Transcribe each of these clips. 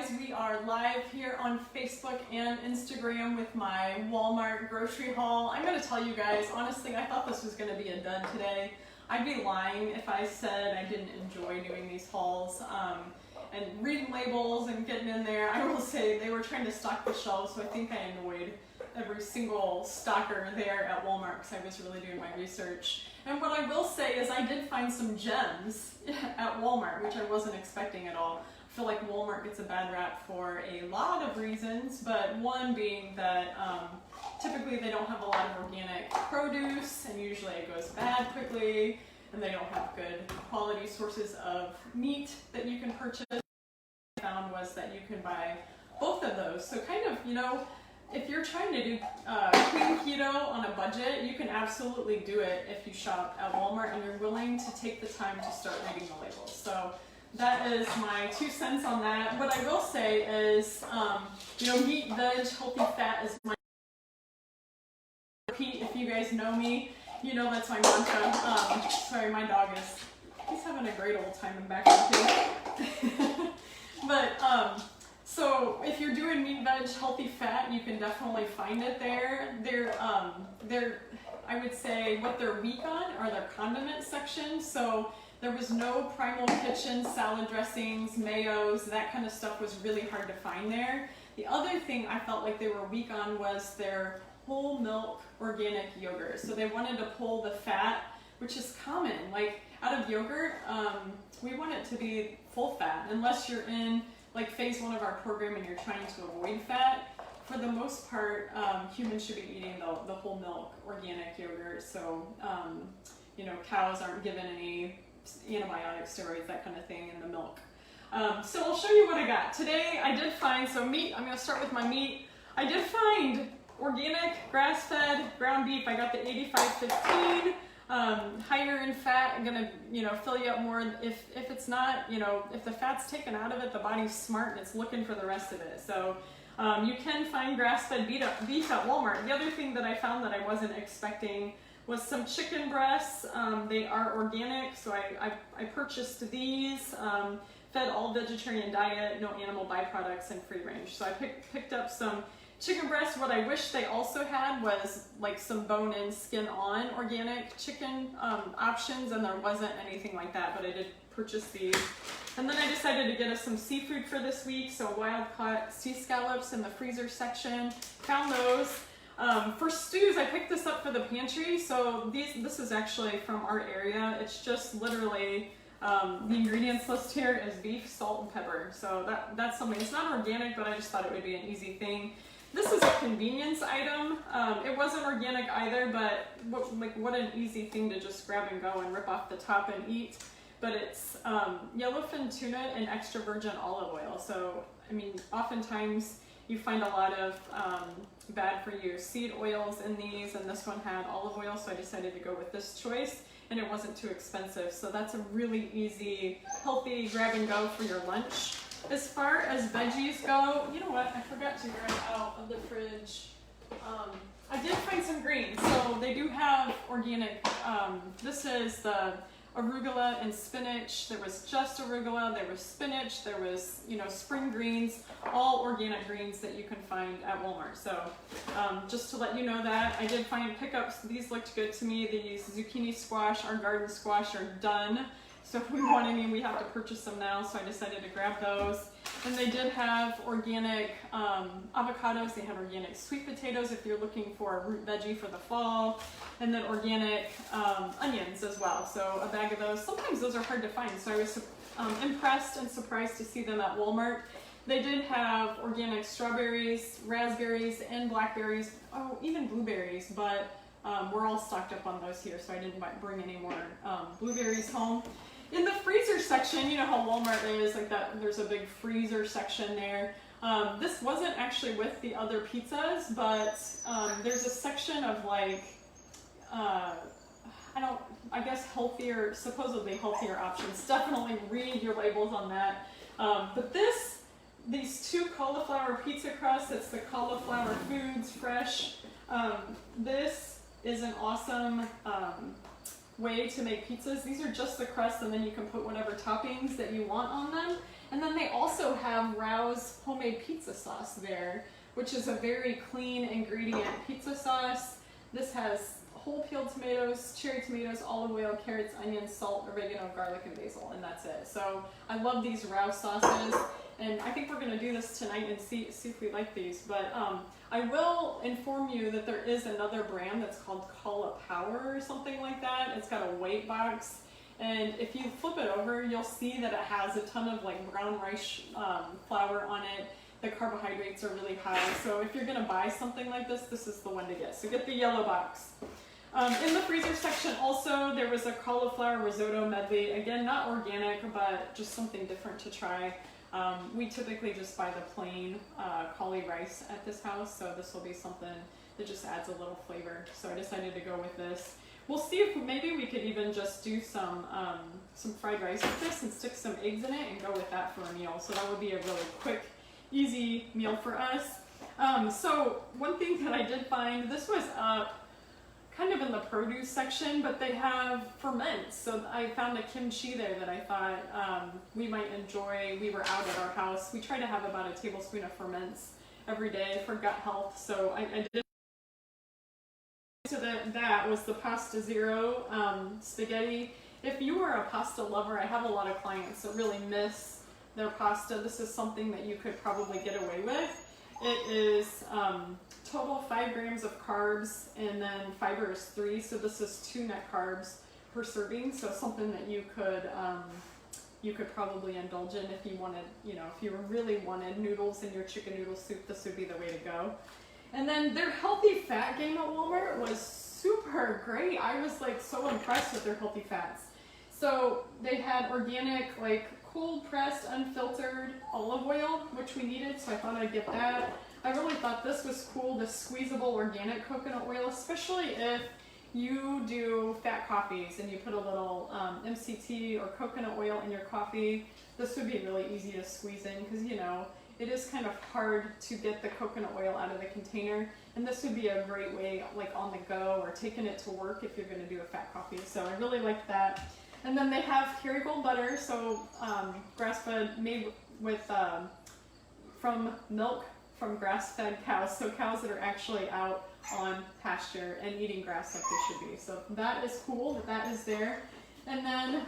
guys, we are live here on Facebook and Instagram with my Walmart grocery haul. I'm going to tell you guys, honestly, I thought this was going to be a dud today. I'd be lying if I said I didn't enjoy doing these hauls and reading labels and getting in there. I will say they were trying to stock the shelves, so I think I annoyed every single stocker there at Walmart because I was really doing my research. And what I will say is I did find some gems at Walmart, which I wasn't expecting at all. I feel like Walmart gets a bad rap for a lot of reasons, but one being that typically they don't have a lot of organic produce, and usually it goes bad quickly, and they don't have good quality sources of meat that you can purchase. What I found was that you can buy both of those. So kind of, you know, if you're trying to do clean keto on a budget, you can absolutely do it if you shop at Walmart and you're willing to take the time to start reading the labels. So that is my 2 cents on that. What I will say is, you know, meat, veg, healthy fat is my repeat. If you guys know me, you know that's my mantra. Sorry, my dog he's having a great old time in back here. But, so if you're doing meat, veg, healthy fat, you can definitely find it there. They're I would say what they're weak on are their condiment section. So there was no Primal Kitchen salad dressings, mayos, that kind of stuff was really hard to find there. The other thing I felt like they were weak on was their whole milk organic yogurt. So they wanted to pull the fat, which is common. Like out of yogurt, we want it to be full fat, unless you're in like phase 1 of our program and you're trying to avoid fat. For the most part, humans should be eating the whole milk organic yogurt. So, you know, cows aren't given any antibiotics, steroids, that kind of thing in the milk. So I'll show you what I got. Today I did find, so meat, I'm going to start with my meat. I did find organic, grass-fed, ground beef. I got the 85-15. Higher in fat, I'm gonna, you know, fill you up more. If it's not, you know, if the fat's taken out of it, the body's smart and it's looking for the rest of it. So you can find grass-fed beef at Walmart. The other thing that I found that I wasn't expecting was some chicken breasts. They are organic, so I purchased these. Fed all vegetarian diet, no animal byproducts, and free range. So I picked up some chicken breast. What I wish they also had was like some bone-in, skin-on organic chicken options, and there wasn't anything like that, but I did purchase these. And then I decided to get us some seafood for this week, so wild-caught sea scallops in the freezer section. Found those. For stews, I picked this up for the pantry, so this is actually from our area. It's just literally, the ingredients list here is beef, salt, and pepper. So that's something, it's not organic, but I just thought it would be an easy thing. This is a convenience item. It wasn't organic either, but what an easy thing to just grab and go and rip off the top and eat. But it's yellowfin tuna and extra virgin olive oil. So, I mean, oftentimes you find a lot of bad for you seed oils in these, and this one had olive oil, so I decided to go with this choice, and it wasn't too expensive. So that's a really easy, healthy grab and go for your lunch. As far as veggies go, you know what? I forgot to grab out of the fridge. I did find some greens. So they do have organic. This is the arugula and spinach. There was just arugula. There was spinach. There was, you know, spring greens. All organic greens that you can find at Walmart. So just to let you know that, I did find pickups. These looked good to me. These zucchini squash, our garden squash, are done. So if we want any, we have to purchase them now, so I decided to grab those. And they did have organic avocados, they had organic sweet potatoes if you're looking for a root veggie for the fall, and then organic onions as well. So a bag of those. Sometimes those are hard to find, so I was impressed and surprised to see them at Walmart. They did have organic strawberries, raspberries, and blackberries, oh, even blueberries, but we're all stocked up on those here, so I didn't bring any more blueberries home. In the freezer section, you know how Walmart is, like that, there's a big freezer section there. This wasn't actually with the other pizzas, but there's a section of like, I guess healthier, supposedly healthier options. Definitely read your labels on that. But these 2 cauliflower pizza crusts, it's the Cauliflower Foods Fresh. This is an awesome way to make pizzas. These are just the crust, and then you can put whatever toppings that you want on them. And then they also also have Rao's homemade pizza sauce there, which is a very clean ingredient pizza sauce. This has whole peeled tomatoes, cherry tomatoes, olive oil, carrots, onions, salt, oregano, garlic, and basil, and that's it. So I love these Rao sauces, and I think we're gonna do this tonight and see if we like these. But I will inform you that there is another brand that's called Call a Power or something like that. It's got a white box, and if you flip it over, you'll see that it has a ton of like brown rice flour on it. The carbohydrates are really high, so if you're gonna buy something like this, this is the one to get. So get the yellow box. In the freezer section also, there was a cauliflower risotto medley. Again, not organic, but just something different to try. We typically just buy the plain cauli rice at this house, so this will be something that just adds a little flavor. So I decided to go with this. We'll see if maybe we could even just do some fried rice with this and stick some eggs in it and go with that for a meal. So that would be a really quick, easy meal for us. So one thing that I did find, this was up kind of in the produce section, but they have ferments. So I found a kimchi there that I thought we might enjoy. We were out at our house. We try to have about a tablespoon of ferments every day for gut health. So I did. So that was the Pasta Zero spaghetti. If you are a pasta lover, I have a lot of clients that really miss their pasta. This is something that you could probably get away with. It is total 5 grams of carbs, and then fiber is 3, so this is 2 net carbs per serving. So something that you could probably indulge in if you wanted, you know, if you really wanted noodles in your chicken noodle soup, this would be the way to go. And then their healthy fat game at Walmart was super great. I was like so impressed with their healthy fats. So they had organic, like cold pressed, unfiltered olive oil, which we needed, so I thought I'd get that. I really thought this was cool, the squeezable organic coconut oil, especially if you do fat coffees and you put a little MCT or coconut oil in your coffee. This would be really easy to squeeze in because, you know, it is kind of hard to get the coconut oil out of the container, and this would be a great way, like on the go or taking it to work if you're going to do a fat coffee. So I really liked that. And then they have Kerrygold butter, so grass-fed, made with from milk from grass-fed cows, so cows that are actually out on pasture and eating grass like they should be. So that is cool that is there. And then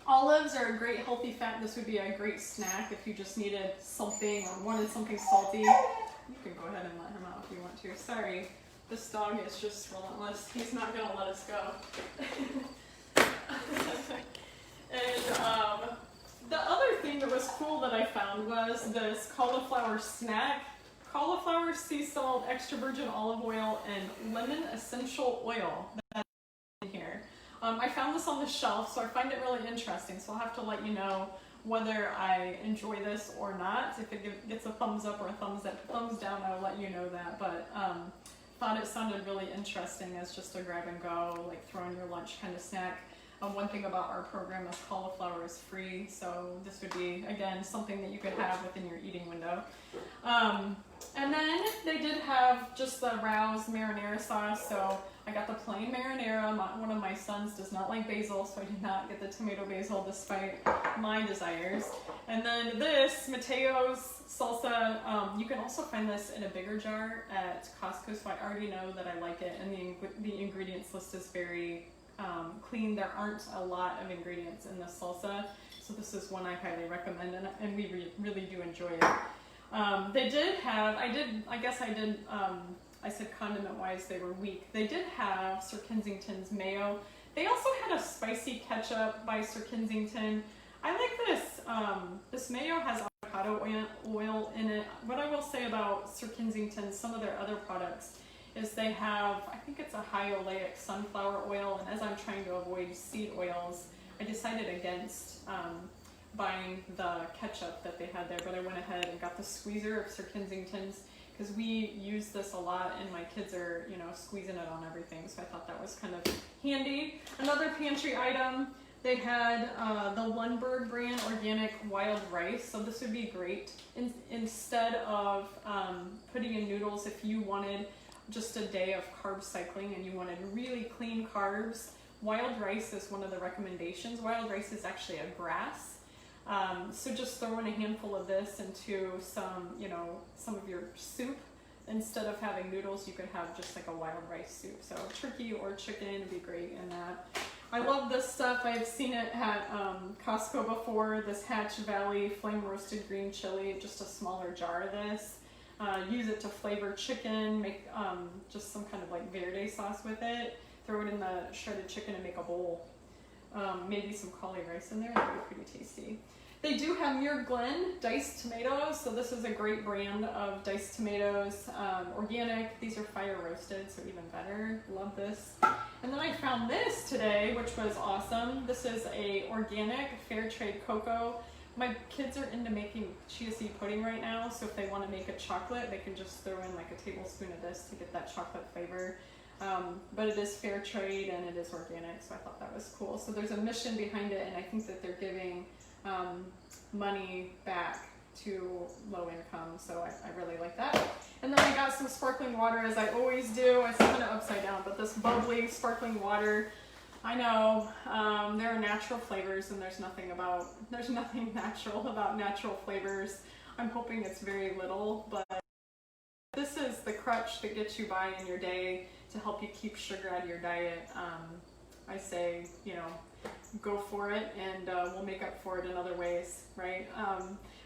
olives are a great healthy fat. This would be a great snack if you just needed something or wanted something salty. You can go ahead and let him out if you want to. Sorry, this dog is just relentless. He's not going to let us go. And the other thing that was cool that I found was this cauliflower snack. Cauliflower, sea salt, extra virgin olive oil, and lemon essential oil that's in here. I found this on the shelf, so I find it really interesting. So I'll have to let you know whether I enjoy this or not. If it gets a thumbs up or a thumbs down, I'll let you know that. But thought it sounded really interesting as just a grab and go, like throw in your lunch kind of snack. One thing about our program is cauliflower is free, so this would be, again, something that you could have within your eating window. And then they did have just the Rao's marinara sauce, so I got the plain marinara. One of my sons does not like basil, so I did not get the tomato basil despite my desires. And then this, Mateo's salsa, you can also find this in a bigger jar at Costco, so I already know that I like it, and the ingredients list is very clean. There aren't a lot of ingredients in this salsa, so this is one I highly recommend, and we really do enjoy it. They did have, I said condiment wise they were weak. They did have Sir Kensington's mayo. They also had a spicy ketchup by Sir Kensington. I like this. This mayo has avocado oil in it. What I will say about Sir Kensington, some of their other products, is they have, I think it's a high oleic sunflower oil, and as I'm trying to avoid seed oils, I decided against buying the ketchup that they had there, but I went ahead and got the squeezer of Sir Kensington's because we use this a lot and my kids are, you know, squeezing it on everything, so I thought that was kind of handy. Another pantry item, they had the Lundberg brand organic wild rice, so this would be great instead of putting in noodles if you wanted just a day of carb cycling and you wanted really clean carbs. Wild rice is one of the recommendations. Wild rice is actually a grass. So just throw in a handful of this into some, you know, some of your soup. Instead of having noodles, you could have just like a wild rice soup. So turkey or chicken would be great in that. I love this stuff. I've seen it at Costco before, this Hatch Valley flame roasted green chili, just a smaller jar of this. Use it to flavor chicken, make just some kind of like verde sauce with it. Throw it in the shredded chicken and make a bowl. Maybe some cauli rice in there, that would be pretty tasty. They do have Muir Glen diced tomatoes, so this is a great brand of diced tomatoes, organic. These are fire roasted, so even better. Love this. And then I found this today, which was awesome. This is a organic fair trade cocoa. My kids are into making chia seed pudding right now, so if they want to make a chocolate, they can just throw in like a tablespoon of this to get that chocolate flavor. But it is fair trade and it is organic, so I thought that was cool. So there's a mission behind it, and I think that they're giving money back to low income, so I really like that. And then I got some sparkling water, as I always do. It's kind of upside down, but this bubbly sparkling water, I know there are natural flavors, and there's nothing natural about natural flavors. I'm hoping it's very little, but this is the crutch that gets you by in your day to help you keep sugar out of your diet. I say, you know, go for it, and we'll make up for it in other ways, right?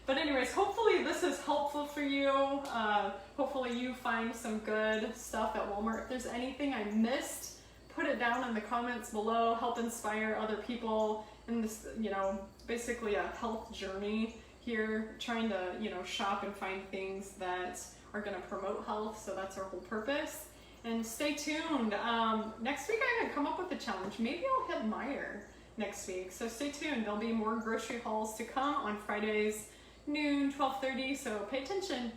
But anyways, hopefully this is helpful for you. Hopefully you find some good stuff at Walmart. If there's anything I missed, put it down in the comments below. Help inspire other people in this, you know, basically a health journey here, trying to, you know, shop and find things that are going to promote health. So that's our whole purpose. And stay tuned. Next week I'm going to come up with a challenge. Maybe I'll hit Meijer next week. So stay tuned. There'll be more grocery hauls to come on Fridays, noon, 12:30. So pay attention.